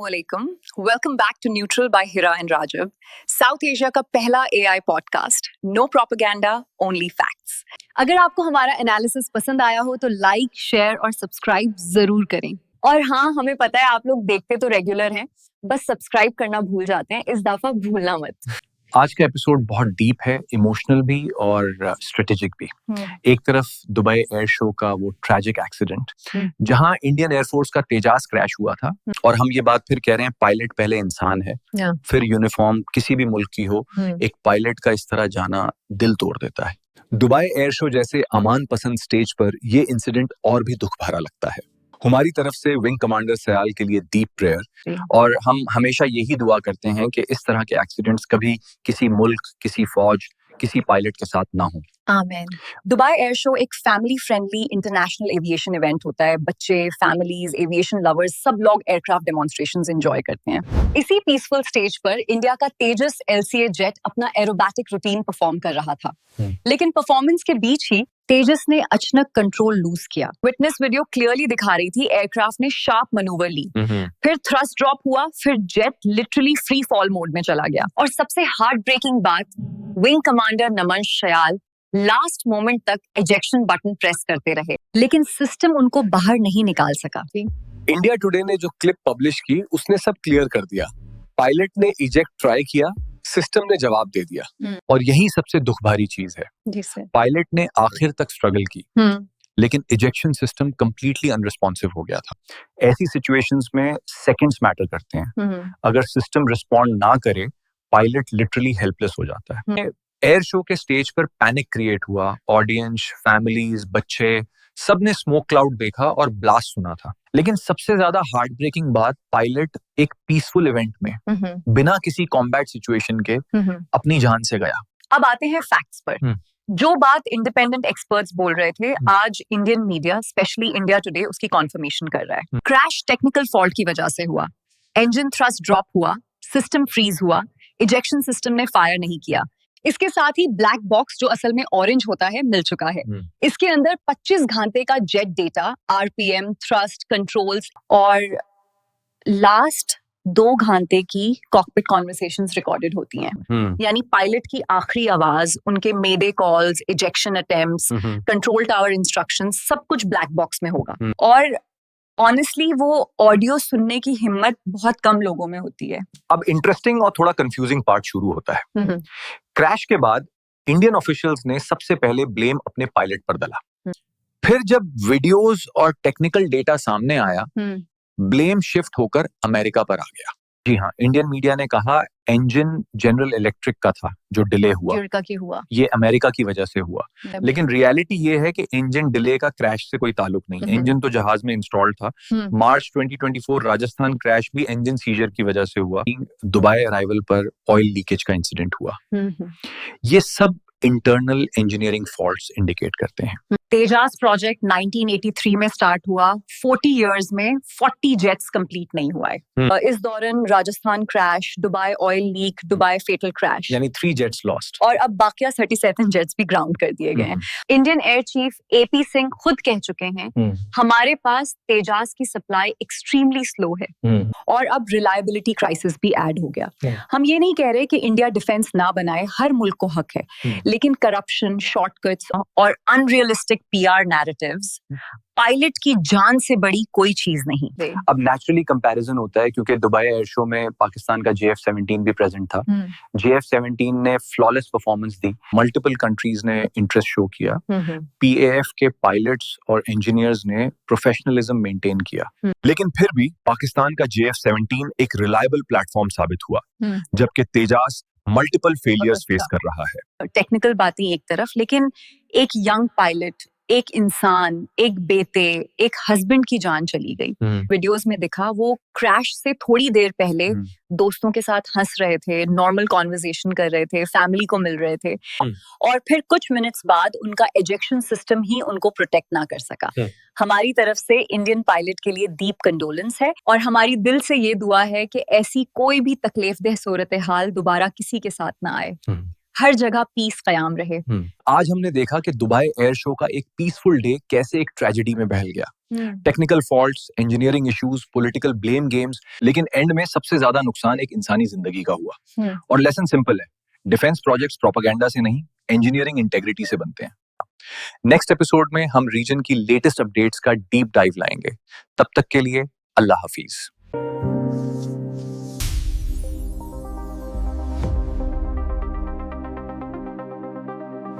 Assalamualaikum. Welcome back to Neutral by Hira and Rajab, South Asia का पहला AI podcast. No propaganda, only facts. अगर आपको हमारा analysis पसंद आया हो तो लाइक, शेयर और सब्सक्राइब जरूर करें. और हाँ, हमें पता है आप लोग देखते तो रेगुलर हैं, बस सब्सक्राइब करना भूल जाते हैं. इस दफा भूलना मत. आज का एपिसोड बहुत डीप है, इमोशनल भी और स्ट्रेटेजिक भी. एक तरफ दुबई एयर शो का वो ट्रैजिक एक्सीडेंट जहां इंडियन एयरफोर्स का तेजास क्रैश हुआ था, और हम ये बात फिर कह रहे हैं पायलट पहले इंसान है, फिर यूनिफॉर्म किसी भी मुल्क की हो, एक पायलट का इस तरह जाना दिल तोड़ देता है. दुबई एयर शो जैसे अमान पसंद स्टेज पर ये इंसिडेंट और भी दुख भरा लगता है. हमारी तरफ से विंग कमांडर सयाल के लिए डीप प्रेयर, और हम हमेशा यही दुआ करते हैं कि इस तरह के एक्सीडेंट्स कभी किसी मुल्क, किसी फौज, किसी पायलट के साथ ना हो. आमीन. दुबई एयर शो एक family friendly international aviation event होता है. बच्चे, फैमिलीज, एविएशन लवर्स सब लोग एयरक्राफ्ट डेमोन्स्ट्रेशंस एंजॉय करते हैं. इसी पीसफुल स्टेज पर इंडिया का तेजस LCA जेट अपना एरोबैटिक रूटीन परफॉर्म कर रहा था. लेकिन परफॉर्मेंस के बीच ही तेजस ने अचानक कंट्रोल लूज किया. विटनेस वीडियो क्लियरली दिखा रही थी एयरक्राफ्ट ने शार्प मैनूवर ली, फिर थ्रस्ट ड्रॉप हुआ, फिर jet literally free fall mode में चला गया. और सबसे हार्ट ब्रेकिंग बात, विंग कमांडर नमन सयाल लास्ट मोमेंट तक एजेक्शन बटन प्रेस करते रहे, लेकिन सिस्टम उनको बाहर नहीं निकाल सका. इंडिया टुडे ने जो क्लिप पब्लिश की उसने सब क्लियर कर दिया. पायलट ने इजेक्ट ट्राई किया, सिस्टम ने जवाब दे दिया. और यही सबसे दुख भरी चीज है. पायलट ने आखिर तक स्ट्रगल की, लेकिन इजेक्शन सिस्टम कंप्लीटली अनरिस्पॉन्सिव हो गया था. ऐसी सिचुएशंस में सेकंड्स मैटर करते हैं. अगर सिस्टम रिस्पॉन्ड ना करे, पायलट लिटरली हेल्पलेस हो जाता है. एयर शो के स्टेज पर पैनिक क्रिएट हुआ. ऑडियंस, फैमिलीज, बच्चे सबने स्मोक क्लाउड देखा और ब्लास्ट सुना था. लेकिन सबसे ज्यादा हार्ट ब्रेकिंग बात, पायलट एक पीसफुल इवेंट में बिना किसी कॉम्बैट सिचुएशन के अपनी जान से गया. अब आते हैं फैक्ट्स पर. जो बात इंडिपेंडेंट एक्सपर्ट्स बोल रहे थे, आज Indian media, specially India today, उसकी कॉन्फर्मेशन कर रहा है. क्रैश टेक्निकल फॉल्ट की वजह से हुआ. इंजन थ्रस्ट ड्रॉप हुआ, सिस्टम फ्रीज हुआ, इजेक्शन सिस्टम ने फायर नहीं किया. इसके साथ ही ब्लैक बॉक्स, जो असल में ऑरेंज होता है, मिल चुका है. इसके अंदर 25 घंटे का jet data, RPM, thrust, controls और लास्ट 2 घंटे की कॉकपिट कॉन्वर्सेशंस रिकॉर्डेड होती हैं. यानी पायलट की आखिरी आवाज, उनके mayday calls, ejection attempts, control tower instructions, सब कुछ ब्लैक बॉक्स में होगा. और ऑनेस्टली वो ऑडियो सुनने की हिम्मत बहुत कम लोगों में होती है. अब इंटरेस्टिंग और थोड़ा कंफ्यूजिंग पार्ट शुरू होता है. क्रैश के बाद इंडियन ऑफिशियल्स ने सबसे पहले ब्लेम अपने पायलट पर डाला. फिर जब वीडियोस और टेक्निकल डेटा सामने आया, ब्लेम शिफ्ट होकर अमेरिका पर आ गया. जी हाँ, इंडियन मीडिया ने कहा इंजन जनरल इलेक्ट्रिक का था जो डिले हुआ, ये अमेरिका की वजह से हुआ. लेकिन रियलिटी ये है कि इंजन डिले का क्रैश से कोई ताल्लुक नहीं. इंजन तो जहाज में इंस्टॉल्ड था. मार्च 2024 राजस्थान क्रैश भी इंजन सीजर की वजह से हुआ. दुबई अराइवल पर ऑयल लीकेज का इंसिडेंट हुआ. ये सब इंटरनल इंजीनियरिंग फॉल्ट्स इंडिकेट करते हैं. तेजास प्रोजेक्ट 1983 में स्टार्ट हुआ. 40 इयर्स में 40 जेट्स कंप्लीट नहीं हुआ है. इस दौरान Rajasthan crash, Dubai oil leak, Dubai fatal crash, यानी 3 जेट्स लॉस्ट. और अब बाकिया 37 जेट्स भी ग्राउंड कर दिए गए हैं. Indian air chief AP Singh खुद कह चुके हैं, हमारे पास तेजास की सप्लाई एक्सट्रीमली स्लो है. और अब रिलायबिलिटी क्राइसिस भी ऐड हो गया. हम ये नहीं कह रहे कि इंडिया डिफेंस ना बनाए, हर मुल्क को हक है, लेकिन करप्शन, शॉर्टकट्स और अनरियलिस्टिक PR नैरेटिव्स पायलट की जान से बड़ी कोई चीज नहीं. अब नेचुरली कंपैरिजन होता है क्योंकि दुबई एयर शो में पाकिस्तान का JF-17 भी प्रेजेंट था. JF-17 ने फ्लॉलेस परफॉर्मेंस दी. मल्टीपल कंट्रीज ने इंटरेस्ट शो किया. PAF के पायलट्स और इंजीनियर्स ने प्रोफेशनलिज्म मेंटेन किया. लेकिन फिर भी पाकिस्तान का JF-17 एक रिलायबल प्लेटफॉर्म साबित हुआ, जबकि तेजास मल्टीपल फेलियर्स फेस कर रहा है. टेक्निकल बातें एक तरफ, लेकिन एक यंग पायलट, एक इंसान, एक बेटे, एक हस्बैंड की जान चली गई. वीडियोस में दिखा वो क्रैश से थोड़ी देर पहले दोस्तों के साथ हंस रहे थे, नॉर्मल कॉन्वर्सेशन कर रहे थे, फैमिली को मिल रहे थे, और फिर कुछ मिनट्स बाद उनका एजेक्शन सिस्टम ही उनको प्रोटेक्ट ना कर सका. हमारी तरफ से इंडियन पायलट के लिए डीप कंडोलेंस है, और हमारी दिल से ये दुआ है कि ऐसी कोई भी तकलीफदेह सूरत हाल दोबारा किसी के साथ ना आए. हर जगह पीस कयाम रहे। आज हमने देखा कि दुबई एयर शो का एक पीसफुल डे कैसे एक ट्रेजेडी में बहल गया। Technical faults, engineering issues, political blame games, लेकिन एंड में सबसे ज्यादा नुकसान एक इंसानी जिंदगी का हुआ। और लेसन सिंपल है, डिफेंस प्रोजेक्ट्स प्रोपेगेंडा से नहीं, इंजीनियरिंग इंटेग्रिटी से बनते हैं। नेक्स्ट एपिसोड में हम रीजन की लेटेस्ट अपडेट्स का डीप डाइव लाएंगे। तब तक के लिए अल्लाह हाफिज।